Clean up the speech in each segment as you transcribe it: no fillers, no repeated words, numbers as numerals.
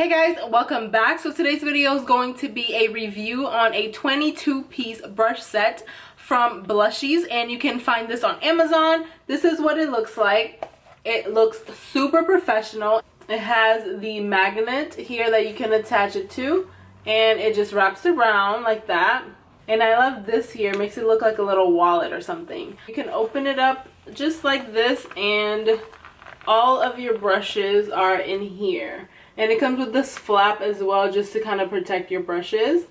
Hey guys, welcome back. So today's video is going to be a review on a 22-piece brush set from Blushies, and you can find this on Amazon. This is what it looks like. It looks super professional. It has the magnet here that you can attach it to, and it just wraps around like that. And I love this here. It makes it look like a little wallet or something. You can open it up just like this, and all of your brushes are in here. And it comes with this flap as well, just to kind of protect your brushes.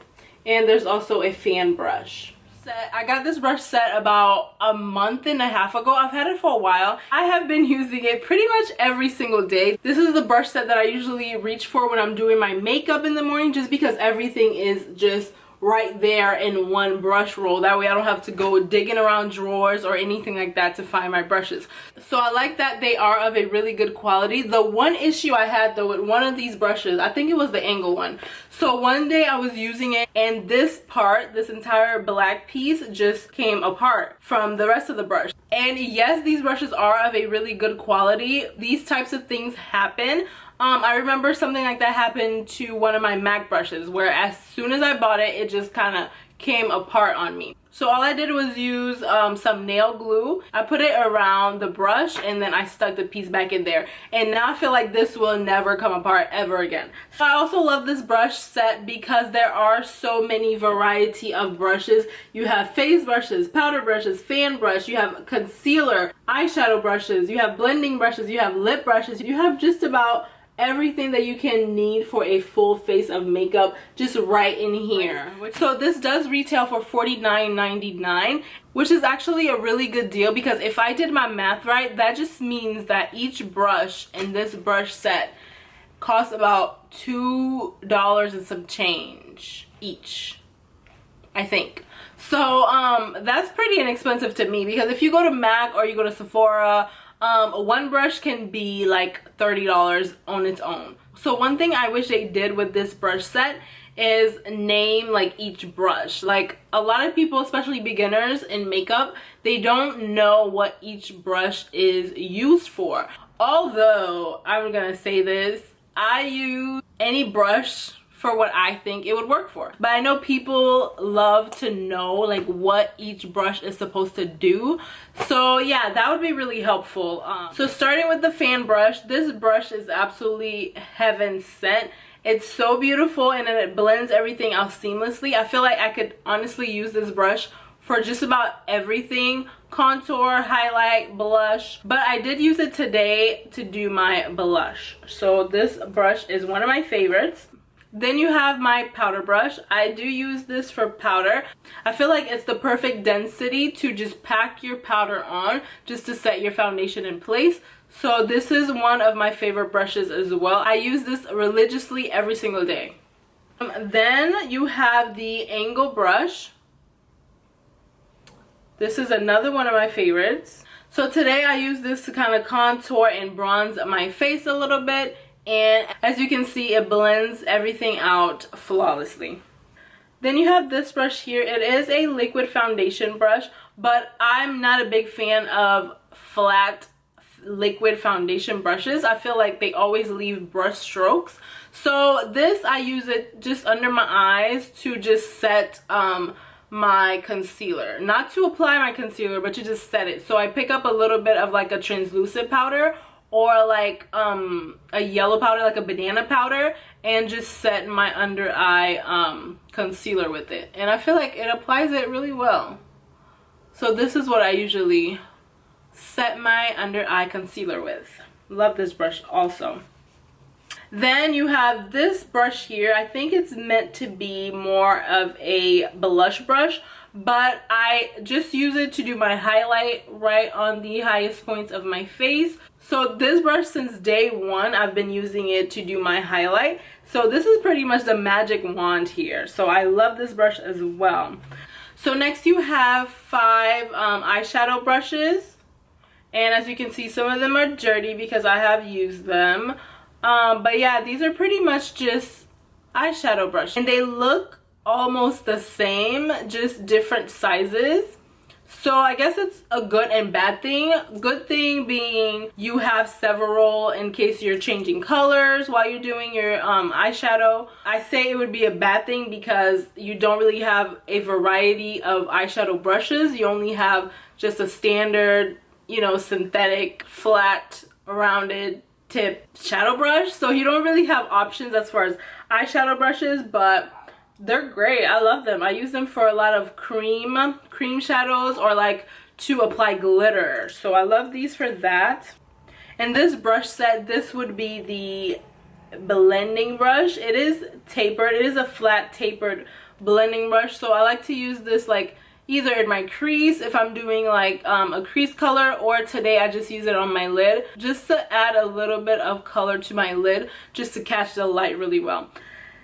And there's also a fan brush set. I got this brush set about a month and a half ago. I've had it for a while. I have been using it pretty much every single day. This is the brush set that I usually reach for when I'm doing my makeup in the morning, just because everything is just right there in one brush roll. That way I don't have to go digging around drawers or anything like that to find my brushes. So I like that they are of a really good quality. The one issue I had though with one of these brushes, I think it was the angle one. So one day I was using it and this part, this entire black piece, just came apart from the rest of the brush. And yes, these brushes are of a really good quality. These types of things happen. I remember something like that happened to one of my MAC brushes, where as soon as I bought it, it just kind of came apart on me. So all I did was use some nail glue. I put it around the brush and then I stuck the piece back in there. And now I feel like this will never come apart ever again. So I also love this brush set because there are so many variety of brushes. You have face brushes, powder brushes, fan brush, you have concealer, eyeshadow brushes, you have blending brushes, you have lip brushes, you have just about everything that you can need for a full face of makeup just right in here. So this does retail for $49.99, which is actually a really good deal, because if I did my math right, that just means that each brush in this brush set costs about $2 and some change each, I think. So that's pretty inexpensive to me, because if you go to MAC or you go to Sephora, one brush can be like $30 on its own. So one thing I wish they did with this brush set is name like each brush. Like a lot of people, especially beginners in makeup, they don't know what each brush is used for. Although I'm gonna say this, I use any brush for what I think it would work for. But I know people love to know like what each brush is supposed to do. So yeah, that would be really helpful. So starting with the fan brush, this brush is absolutely heaven sent. It's so beautiful, and then it blends everything out seamlessly. I feel like I could honestly use this brush for just about everything: contour, highlight, blush. But I did use it today to do my blush. So this brush is one of my favorites. Then you have my powder brush. I do use this for powder. I feel like it's the perfect density to just pack your powder on, just to set your foundation in place. So this is one of my favorite brushes as well. I use this religiously every single day. Then you have the angle brush. This is another one of my favorites. So today I use this to kind of contour and bronze my face a little bit. And as you can see, it blends everything out flawlessly. Then you have this brush here. It is a liquid foundation brush, but I'm not a big fan of flat liquid foundation brushes. I feel like they always leave brush strokes. So this, I use it just under my eyes to just set my concealer. Not to apply my concealer, but to just set it. So I pick up a little bit of like a translucent powder, or like a yellow powder, like a banana powder, and just set my under eye concealer with it. And I feel like it applies it really well. So this is what I usually set my under eye concealer with. Love this brush also. Then you have this brush here. I think it's meant to be more of a blush brush, but I just use it to do my highlight right on the highest points of my face. So this brush, since day one, I've been using it to do my highlight. So this is pretty much the magic wand here. So I love this brush as well. So next you have 5 eyeshadow brushes. And as you can see, some of them are dirty because I have used them. But yeah, these are pretty much just eyeshadow brushes. And they look almost the same, just different sizes. So I guess it's a good and bad thing. Good thing being you have several in case you're changing colors while you're doing your eyeshadow. I say it would be a bad thing because you don't really have a variety of eyeshadow brushes. You only have just a standard, you know, synthetic, flat, rounded tip shadow brush. So you don't really have options as far as eyeshadow brushes, but they're great. I love them. I use them for a lot of cream shadows or like to apply glitter. So I love these for that. And this brush set, this would be the blending brush. It is tapered. It is a flat tapered blending brush. So I like to use this like either in my crease if I'm doing like a crease color, or today I just use it on my lid just to add a little bit of color to my lid just to catch the light really well.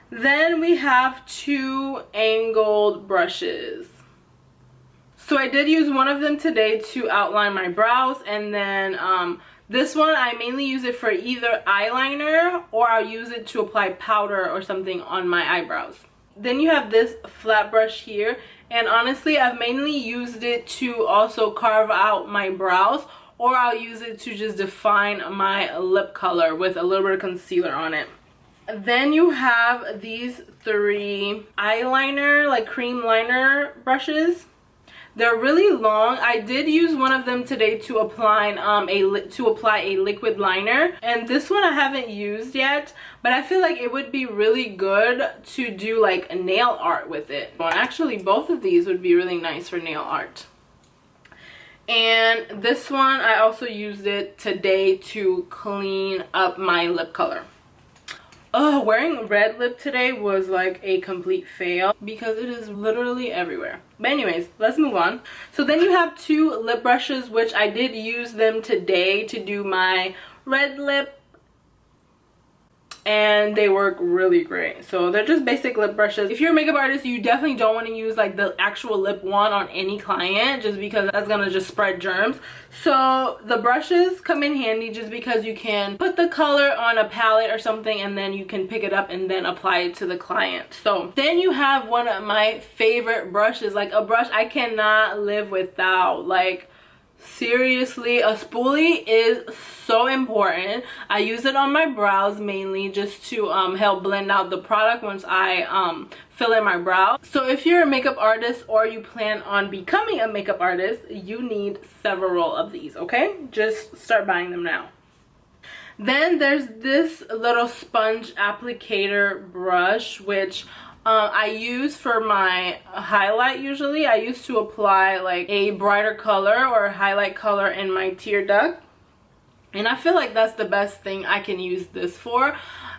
Then we have two angled brushes. So I did use one of them today to outline my brows, and then this one I mainly use it for either eyeliner or I'll use it to apply powder or something on my eyebrows. Then you have this flat brush here, and honestly I've mainly used it to also carve out my brows, or I'll use it to just define my lip color with a little bit of concealer on it. Then you have these three eyeliner, like cream liner brushes. They're really long. I did use one of them today to apply a liquid liner, and this one I haven't used yet, but I feel like it would be really good to do like nail art with it. Well, actually both of these would be really nice for nail art. And this one I also used it today to clean up my lip color. Oh, wearing red lip today was like a complete fail because it is literally everywhere. But anyways, let's move on. So then you have two lip brushes, which I did use them today to do my red lip, and they work really great. So they're just basic lip brushes. If you're a makeup artist, you definitely don't want to use like the actual lip one on any client, just because that's gonna just spread germs. So the brushes come in handy just because you can put the color on a palette or something, and then you can pick it up and then apply it to the client. So then you have one of my favorite brushes, like a brush I cannot live without. Like seriously, a spoolie is so important. I use it on my brows mainly just to help blend out the product once I fill in my brow. So if you're a makeup artist or you plan on becoming a makeup artist, you need several of these, okay? Just start buying them now. Then there's this little sponge applicator brush, which I use for my highlight usually. I used to apply like a brighter color or highlight color in my tear duct. And I feel like that's the best thing I can use this for.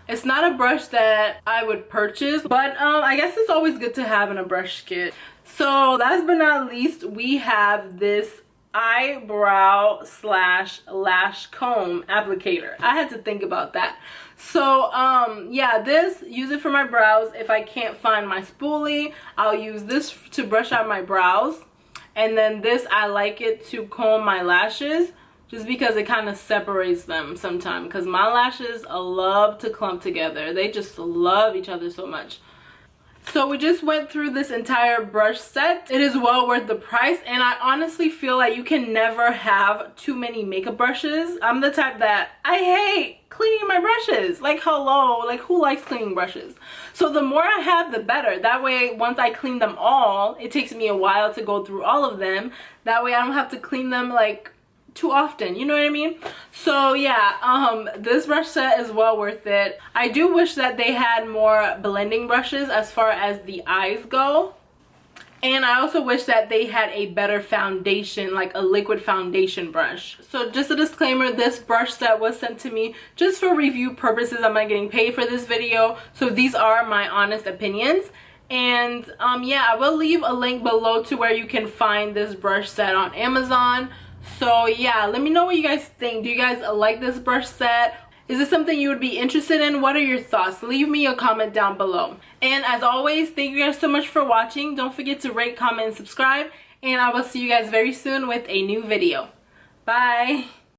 It's not a brush that I would purchase, but I guess it's always good to have in a brush kit. So last but not least, we have this eyebrow slash lash comb applicator. I had to think about that. So yeah, use it for my brows. If I can't find my spoolie, I'll use this to brush out my brows, and then this I like it to comb my lashes just because it kind of separates them sometimes, because my lashes love to clump together. They just love each other so much. So we just went through this entire brush set. It is well worth the price, and I honestly feel like you can never have too many makeup brushes. I'm the type that I hate cleaning my brushes. Like, hello, like who likes cleaning brushes? So the more I have, the better. That way, once I clean them all, it takes me a while to go through all of them. That way I don't have to clean them like too often, you know what I mean? So yeah, this brush set is well worth it. I do wish that they had more blending brushes as far as the eyes go, and I also wish that they had a better foundation, like a liquid foundation brush. So just a disclaimer, this brush set was sent to me just for review purposes. I'm not getting paid for this video, so these are my honest opinions. And yeah, I will leave a link below to where you can find this brush set on Amazon. So yeah, let me know what you guys think. Do you guys like this brush set? Is this something you would be interested in? What are your thoughts? Leave me a comment down below. And as always, thank you guys so much for watching. Don't forget to rate, comment, and subscribe. And I will see you guys very soon with a new video. Bye!